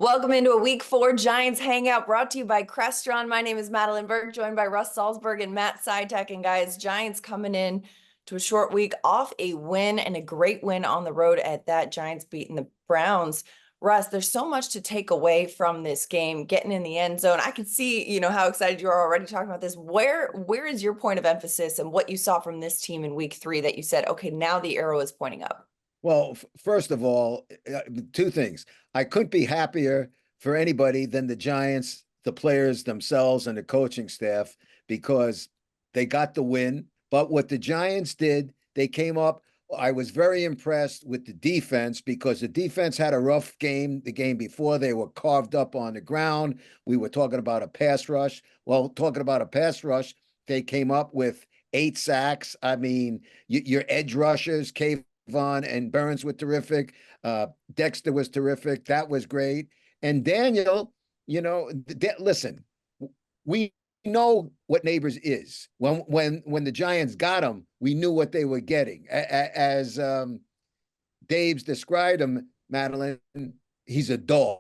Welcome into a week 4 Giants Hangout brought to you by Crestron. My name is Madeline Berg, joined by Russ Salzberg and Matt Sitek. And guys, Giants coming in to a short week off a win and a great win on the road at that. Giants beating the Browns. Russ, there's so much to take away from this game, getting in the end zone. I can see, how excited you are already talking about this. Where is your point of emphasis and what you saw from this team in week 3 that you said, okay, now the arrow is pointing up? Well, first of all, two things. I couldn't be happier for anybody than the Giants, the players themselves, and the coaching staff because they got the win. But what the Giants did, they came up. I was very impressed with the defense because the defense had a rough game the game before. They were carved up on the ground. We were talking about a pass rush. Well, talking about a pass rush, they came up with 8 sacks. I mean, your edge rushers, Vaughn and Burns were terrific. Dexter was terrific. That was great. And Daniel, listen, we know what Neighbors is. When the Giants got him, we knew what they were getting. As Dave's described him, Madeline, he's a dog.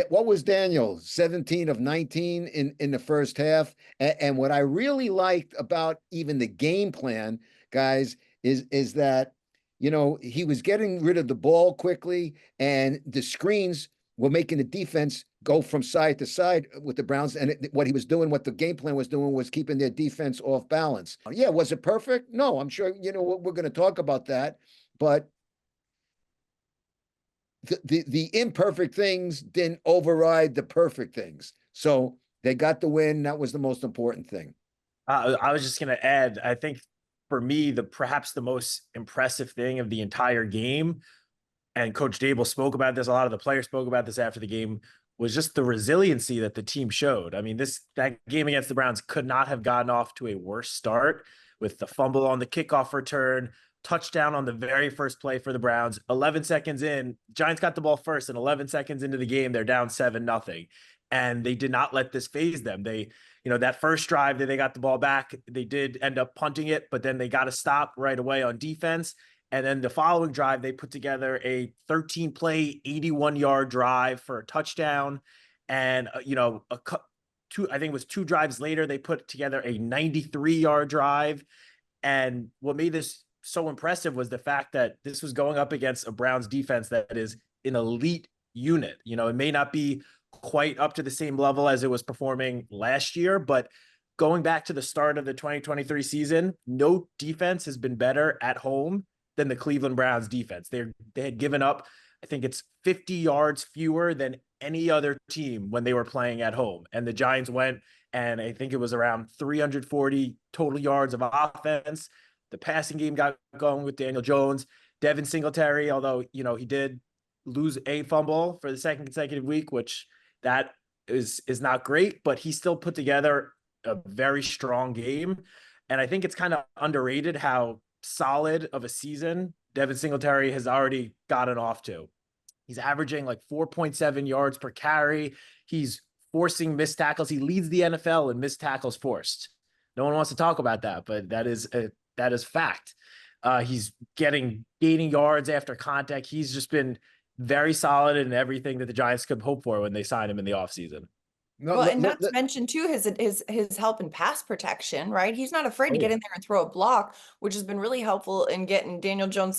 What was Daniel? 17 of 19 in the first half. And what I really liked about even the game plan, guys, is that, he was getting rid of the ball quickly and the screens were making the defense go from side to side with the Browns. And what he was doing, what the game plan was doing was keeping their defense off balance. Yeah, was it perfect? No, I'm sure, we're going to talk about that. But the imperfect things didn't override the perfect things. So they got the win. That was the most important thing. I was just going to add, I think for me, perhaps the most impressive thing of the entire game, and Coach Dable spoke about this, a lot of the players spoke about this after the game, was just the resiliency that the team showed. I mean, that game against the Browns could not have gotten off to a worse start with the fumble on the kickoff return, touchdown on the very first play for the Browns. 11 seconds in, Giants got the ball first, and 11 seconds into the game, they're down 7-0. And they did not let this phase them. That first drive that they got the ball back, they did end up punting it, but then they got to stop right away on defense. And then the following drive, they put together a 13-play, 81-yard drive for a touchdown. And, I think it was 2 drives later, they put together a 93-yard drive. And what made this so impressive was the fact that this was going up against a Browns defense that is an elite unit. It may not be quite up to the same level as it was performing last year, but going back to the start of the 2023 season, no defense has been better at home than the Cleveland Browns defense. They had given up, I think it's 50 yards fewer than any other team when they were playing at home. And the Giants went, and I think it was around 340 total yards of offense. The passing game got going with Daniel Jones. Devin Singletary, although, he did lose a fumble for the second consecutive week, which that is not great, but he still put together a very strong game. And I think it's kind of underrated how solid of a season Devin Singletary has already gotten off to. He's averaging like 4.7 yards per carry. He's forcing missed tackles. He leads the NFL in missed tackles forced. No one wants to talk about that, but that is fact. He's gaining yards after contact. He's just been very solid in everything that the Giants could hope for when they signed him in the offseason. Well, and not to mention too his help in pass protection, right? He's not afraid to get in there and throw a block, which has been really helpful in getting Daniel Jones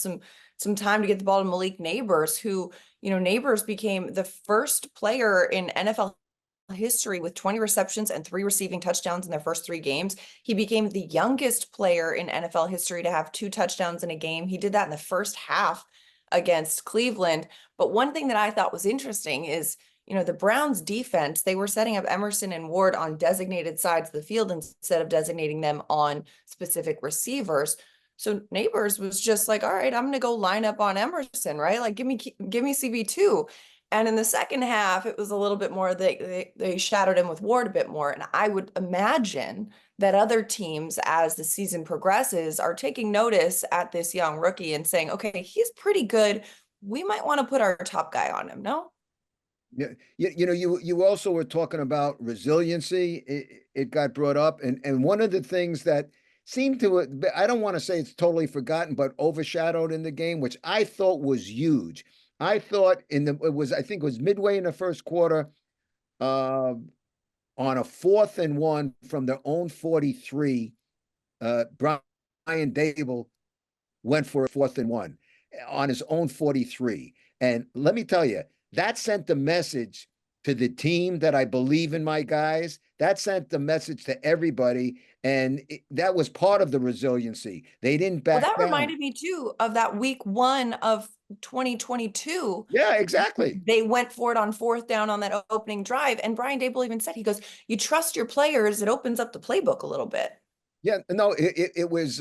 some time to get the ball to Malik Neighbors, who, Neighbors became the first player in NFL history with 20 receptions and 3 receiving touchdowns in their first 3 games. He became the youngest player in NFL history to have 2 touchdowns in a game. He did that in the first half against Cleveland. But one thing that I thought was interesting is, the Browns defense, they were setting up Emerson and Ward on designated sides of the field instead of designating them on specific receivers. So Neighbors was just like, all right, I'm going to go line up on Emerson, right? Like, give me CB2. And in the second half, it was a little bit more, they shadowed him with Ward a bit more. And I would imagine that other teams, as the season progresses, are taking notice at this young rookie and saying, okay, he's pretty good. We might want to put our top guy on him, no? Yeah, you also were talking about resiliency. It got brought up, and one of the things that seemed to, I don't want to say it's totally forgotten, but overshadowed in the game, which I thought was huge, I thought I think it was midway in the first quarter, uh, on a 4th and 1 from their own 43, Brian Dable went for a 4th and 1 on his own 43. And let me tell you, that sent the message to the team that I believe in my guys. That sent the message to everybody. And that was part of the resiliency. They didn't Well, back that down. reminded me too of that week 1 of 2022. Yeah, exactly. They went for it on 4th down on that opening drive. And Brian Dable even said, he goes, you trust your players, it opens up the playbook a little bit. Yeah, no, it was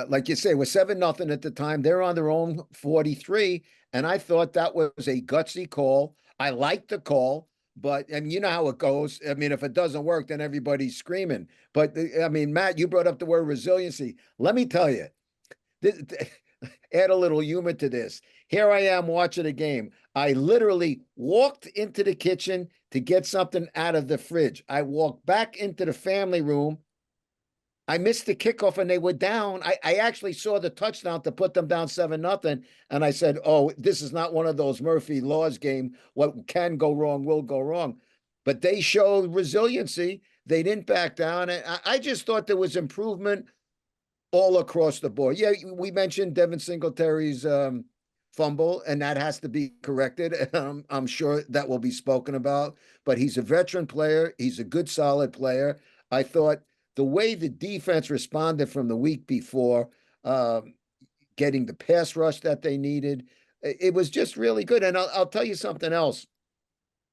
like you say, it was 7-0 at the time. They're on their own 43. And I thought that was a gutsy call. I liked the call, but and you know how it goes. I mean, if it doesn't work, then everybody's screaming. But I mean, Matt, you brought up the word resiliency. Let me tell you, add a little humor to this. Here I am watching a game. I literally walked into the kitchen to get something out of the fridge. I walked back into the family room. I missed the kickoff and they were down. I actually saw the touchdown to put them down 7-0. And I said, oh, this is not one of those Murphy Laws game. What can go wrong will go wrong. But they showed resiliency. They didn't back down. And I just thought there was improvement all across the board. Yeah, we mentioned Devin Singletary's fumble, and that has to be corrected. I'm sure that will be spoken about. But he's a veteran player. He's a good, solid player. I thought the way the defense responded from the week before, getting the pass rush that they needed, it was just really good. And I'll tell you something else.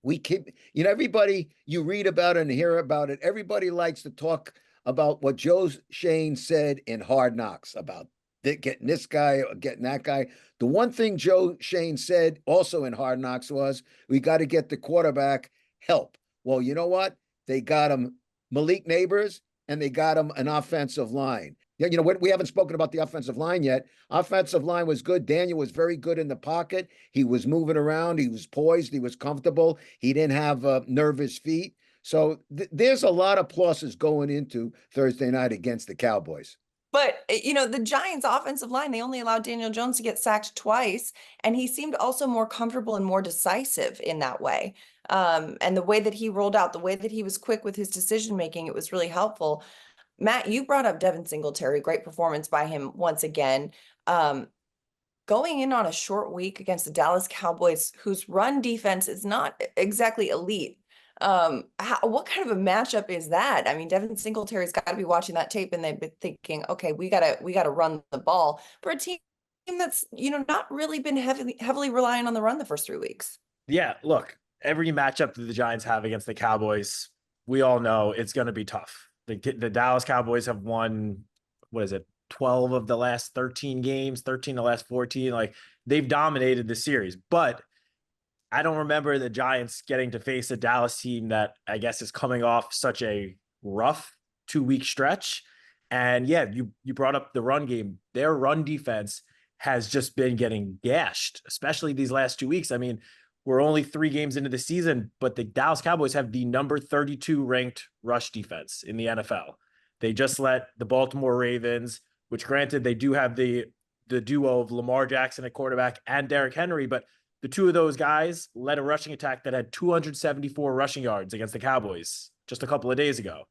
We keep, everybody, you read about it and hear about it. Everybody likes to talk about what Joe Shane said in Hard Knocks about getting this guy or getting that guy. The one thing Joe Shane said also in Hard Knocks was, we got to get the quarterback help. Well, you know what? They got him Malik Neighbors, and they got him an offensive line. Yeah, we haven't spoken about the offensive line yet. Offensive line was good. Daniel was very good in the pocket. He was moving around. He was poised. He was comfortable. He didn't have nervous feet. So there's a lot of pluses going into Thursday night against the Cowboys. But, the Giants offensive line, they only allowed Daniel Jones to get sacked twice. And he seemed also more comfortable and more decisive in that way. And the way that he rolled out, the way that he was quick with his decision-making, it was really helpful. Matt, you brought up Devin Singletary, great performance by him once again. Going in on a short week against the Dallas Cowboys, whose run defense is not exactly elite. What kind of a matchup is that? I mean, Devin Singletary's got to be watching that tape and they've been thinking, okay, we gotta run the ball for a team that's, not really been heavily relying on the run the first 3 weeks. Yeah, look, every matchup that the Giants have against the Cowboys, we all know it's going to be tough. The Dallas Cowboys have won, 12 of the last 13 games, 13 of the last 14. Like, they've dominated the series, but I don't remember the Giants getting to face a Dallas team that I guess is coming off such a rough 2-week stretch. And yeah, you brought up the run game. Their run defense has just been getting gashed, especially these last 2 weeks. I mean, we're only 3 games into the season, but the Dallas Cowboys have the number 32 ranked rush defense in the NFL. They just let the Baltimore Ravens, which granted they do have the duo of Lamar Jackson at quarterback and Derrick Henry, but the two of those guys led a rushing attack that had 274 rushing yards against the Cowboys just a couple of days ago.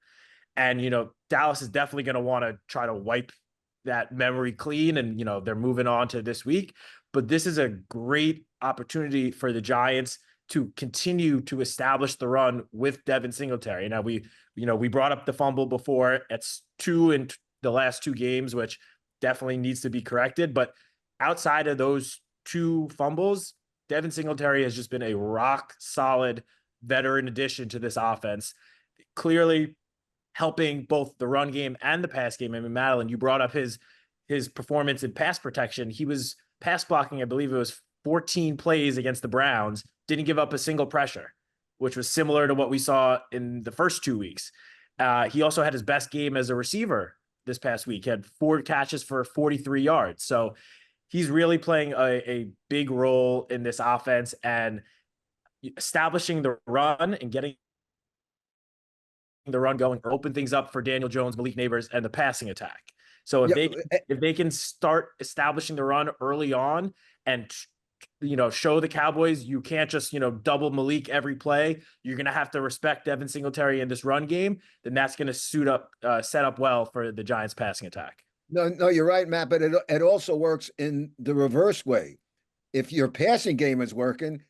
And, Dallas is definitely going to want to try to wipe that memory clean. And, they're moving on to this week. But this is a great opportunity for the Giants to continue to establish the run with Devin Singletary. Now, we brought up the fumble before. It's 2 in the last 2 games, which definitely needs to be corrected. But outside of those 2 fumbles, Devin Singletary has just been a rock solid veteran addition to this offense, clearly helping both the run game and the pass game. I mean, Madeline, you brought up his performance in pass protection. He was pass blocking, I believe it was 14 plays against the Browns, didn't give up a single pressure, which was similar to what we saw in the first 2 weeks. He also had his best game as a receiver this past week. He had 4 catches for 43 yards. So he's really playing a big role in this offense and establishing the run and getting the run going, open things up for Daniel Jones, Malik Neighbors, and the passing attack. So if they can start establishing the run early on and show the Cowboys you can't just, double Malik every play. You're going to have to respect Devin Singletary in this run game. Then that's going to set up well for the Giants passing attack. No, you're right, Matt, but it also works in the reverse way. If your passing game is working,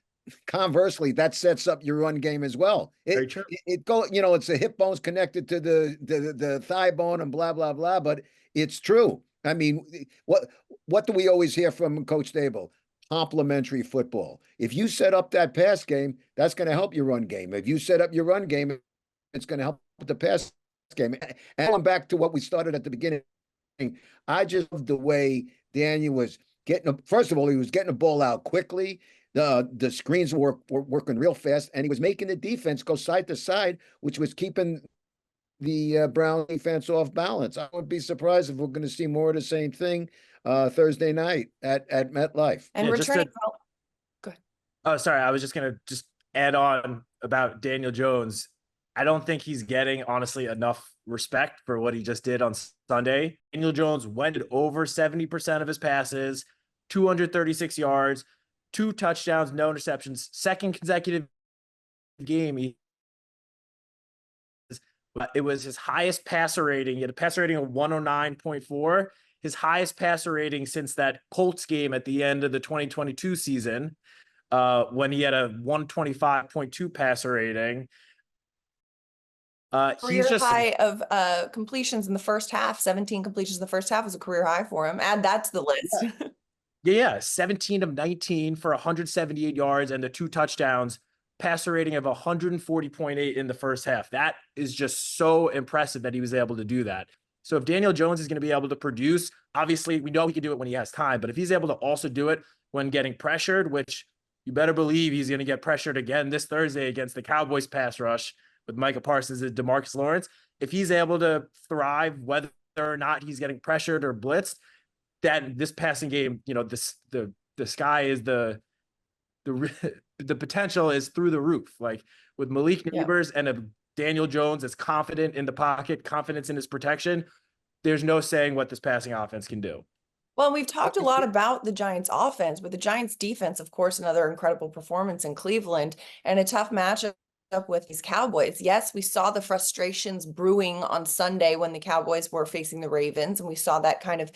conversely, that sets up your run game as well. Very true. It's the hip bones connected to the thigh bone and blah, blah, blah, but it's true. I mean, what do we always hear from Coach Dable? Complementary football. If you set up that pass game, that's going to help your run game. If you set up your run game, it's going to help the pass game. And going back to what we started at the beginning, I just love the way Daniel was first of all, he was getting the ball out quickly. The screens were working real fast, and he was making the defense go side to side, which was keeping the Brown defense off balance. I would be surprised if we're going to see more of the same thing Thursday night at MetLife. And returning. Go ahead. Oh, sorry. I was just going to add on about Daniel Jones. I don't think he's getting, honestly, enough respect for what he just did on Sunday. Daniel Jones went over 70% of his passes, 236 yards, 2 touchdowns, no interceptions, second consecutive game. It was his highest passer rating. He had a passer rating of 109.4, his highest passer rating since that Colts game at the end of the 2022 season, when he had a 125.2 passer rating. Career high of completions in the first half. 17 completions in the first half was a career high for him. Add that to the list. Yeah, 17 of 19 for 178 yards and the 2 touchdowns. Passer rating of 140.8 in the first half. That is just so impressive that he was able to do that. So if Daniel Jones is going to be able to produce, obviously we know he can do it when he has time, but if he's able to also do it when getting pressured, which you better believe he's going to get pressured again this Thursday against the Cowboys pass rush with Micah Parsons and DeMarcus Lawrence, if he's able to thrive, whether or not he's getting pressured or blitzed, then this passing game, the sky is the potential is through the roof. Like with Malik Neighbors and a Daniel Jones that's confident in the pocket, confidence in his protection, there's no saying what this passing offense can do. Well, we've talked a lot about the Giants offense, but the Giants defense, of course, another incredible performance in Cleveland and a tough matchup with these Cowboys. Yes, we saw the frustrations brewing on Sunday when the Cowboys were facing the Ravens, and we saw that kind of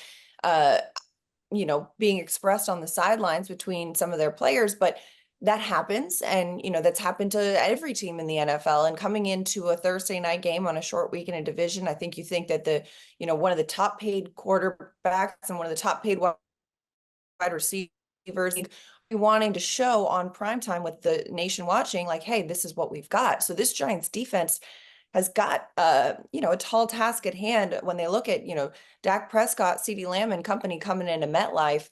being expressed on the sidelines between some of their players, but that happens. And, that's happened to every team in the NFL. And coming into a Thursday night game on a short week in a division, I think you think that one of the top paid quarterbacks and one of the top paid wide receivers wanting to show on primetime with the nation watching, like, hey, this is what we've got. So this Giants defense has got, a tall task at hand when they look at, Dak Prescott, CeeDee Lamb and company coming into MetLife.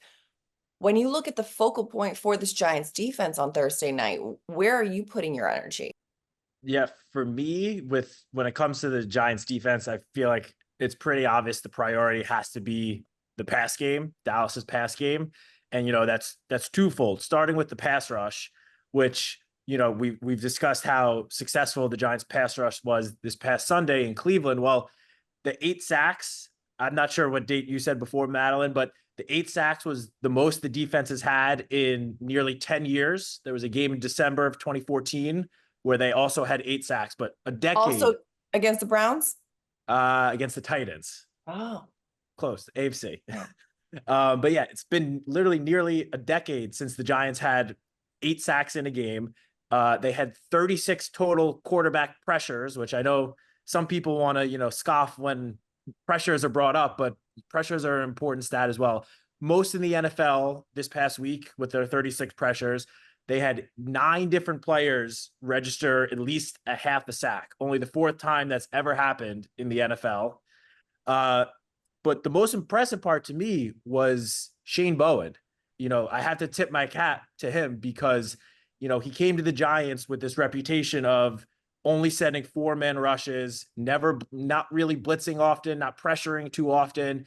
When you look at the focal point for this Giants defense on Thursday night, where are you putting your energy? Yeah, for me, when it comes to the Giants defense, I feel like it's pretty obvious the priority has to be the pass game, Dallas's pass game. And, that's twofold, starting with the pass rush, which, we've discussed how successful the Giants pass rush was this past Sunday in Cleveland. Well, the 8 sacks, I'm not sure what date you said before, Madeline, but the 8 sacks was the most the defense has had in nearly 10 years. There was a game in December of 2014 where they also had 8 sacks, but a decade. Also against the Browns? Against the Titans. Oh. Close, AFC. But yeah, it's been literally nearly a decade since the Giants had 8 sacks in a game. They had 36 total quarterback pressures, which I know some people want to, scoff when pressures are brought up, but pressures are an important stat as well. Most in the NFL this past week with their 36 pressures, they had 9 different players register at least a half a sack. Only the 4th time that's ever happened in the NFL. But the most impressive part to me was Shane Bowen. I have to tip my cap to him because, he came to the Giants with this reputation of only setting 4-man rushes, not really blitzing often, not pressuring too often.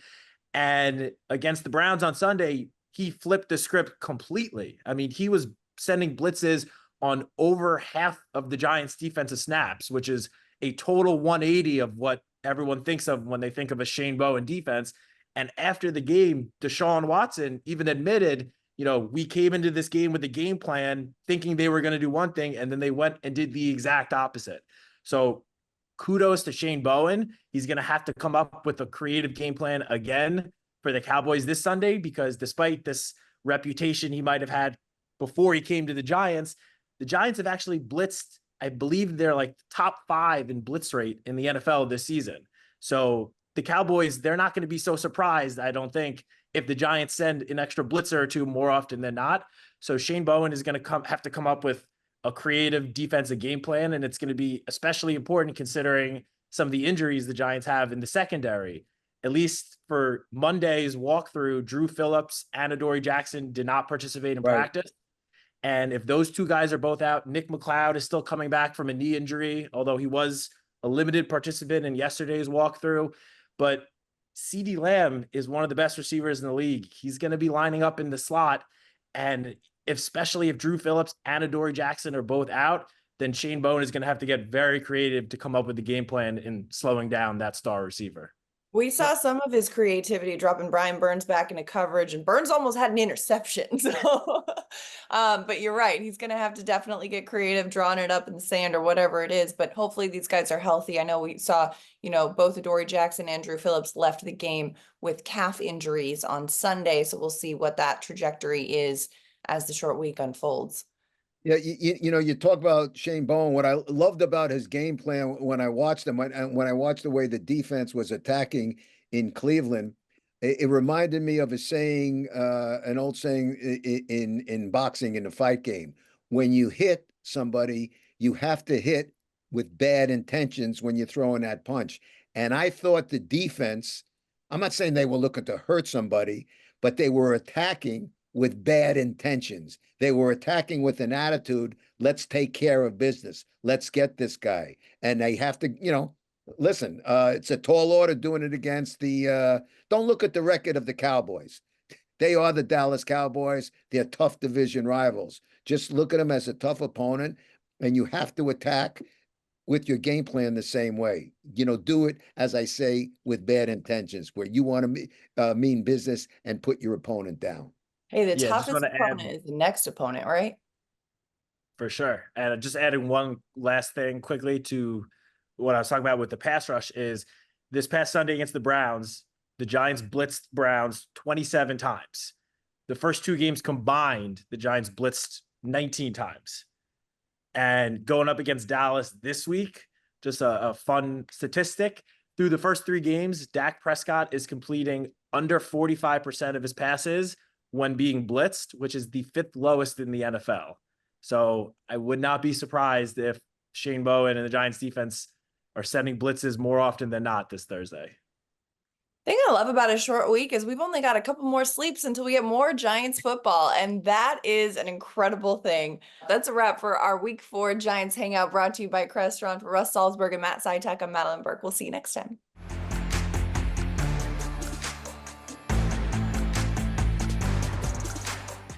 And against the Browns on Sunday, he flipped the script completely. I mean, he was sending blitzes on over half of the Giants defensive snaps, which is a total 180 of what everyone thinks of when they think of a Shane Bowen defense. And after the game, Deshaun Watson even admitted we came into this game with a game plan thinking they were going to do one thing, and then they went and did the exact opposite. So kudos to Shane Bowen. He's going to have to come up with a creative game plan again for the Cowboys this Sunday, because despite this reputation he might have had before he came to the Giants have actually blitzed. I believe they're like top 5 in blitz rate in the NFL this season. So the Cowboys, they're not going to be so surprised, I don't think, if the Giants send an extra blitzer or two more often than not. So Shane Bowen is going to have to come up with a creative defensive game plan, and it's going to be especially important considering some of the injuries the Giants have in the secondary. At least for Monday's walkthrough, Drew Phillips and Adoree Jackson did not participate in practice. And if those two guys are both out, Nick McLeod is still coming back from a knee injury, although he was a limited participant in yesterday's walkthrough. But CeeDee Lamb is one of the best receivers in the league. He's going to be lining up in the slot. And especially if Drew Phillips and Adoree Jackson are both out, then Shane Bowen is going to have to get very creative to come up with the game plan in slowing down that star receiver. We saw some of his creativity dropping Brian Burns back into coverage, and Burns almost had an interception. So, but you're right. He's going to have to definitely get creative, drawing it up in the sand or whatever it is. But hopefully these guys are healthy. I know we saw, both Adoree Jackson and Drew Phillips left the game with calf injuries on Sunday. So we'll see what that trajectory is as the short week unfolds. Yeah, you talk about Shane Bowen. What I loved about his game plan when I watched him, when I watched the way the defense was attacking in Cleveland, it reminded me of a saying, an old saying in boxing, in the fight game. When you hit somebody, you have to hit with bad intentions when you're throwing that punch. And I thought the defense, I'm not saying they were looking to hurt somebody, but they were attacking with bad intentions. They were attacking with an attitude, let's take care of business. Let's get this guy. And they have to, listen, it's a tall order doing it against don't look at the record of the Cowboys. They are the Dallas Cowboys. They're tough division rivals. Just look at them as a tough opponent, and you have to attack with your game plan the same way. Do it, as I say, with bad intentions, where you want to mean business and put your opponent down. Hey, the toughest opponent is the next opponent, right? For sure. And just adding one last thing quickly to what I was talking about with the pass rush is this past Sunday against the Browns, the Giants blitzed Browns 27 times. The first 2 games combined, the Giants blitzed 19 times. And going up against Dallas this week, just a fun statistic. Through the first 3 games, Dak Prescott is completing under 45% of his passes when being blitzed, which is the 5th lowest in the NFL. So I would not be surprised if Shane Bowen and the Giants defense are sending blitzes more often than not this Thursday. The thing I love about a short week is we've only got a couple more sleeps until we get more Giants football, and that is an incredible thing. That's a wrap for our Week 4 Giants Hangout, brought to you by Crestron. For Russ Salzberg and Matt Seitek, I'm Madeline Burke. We'll see you next time.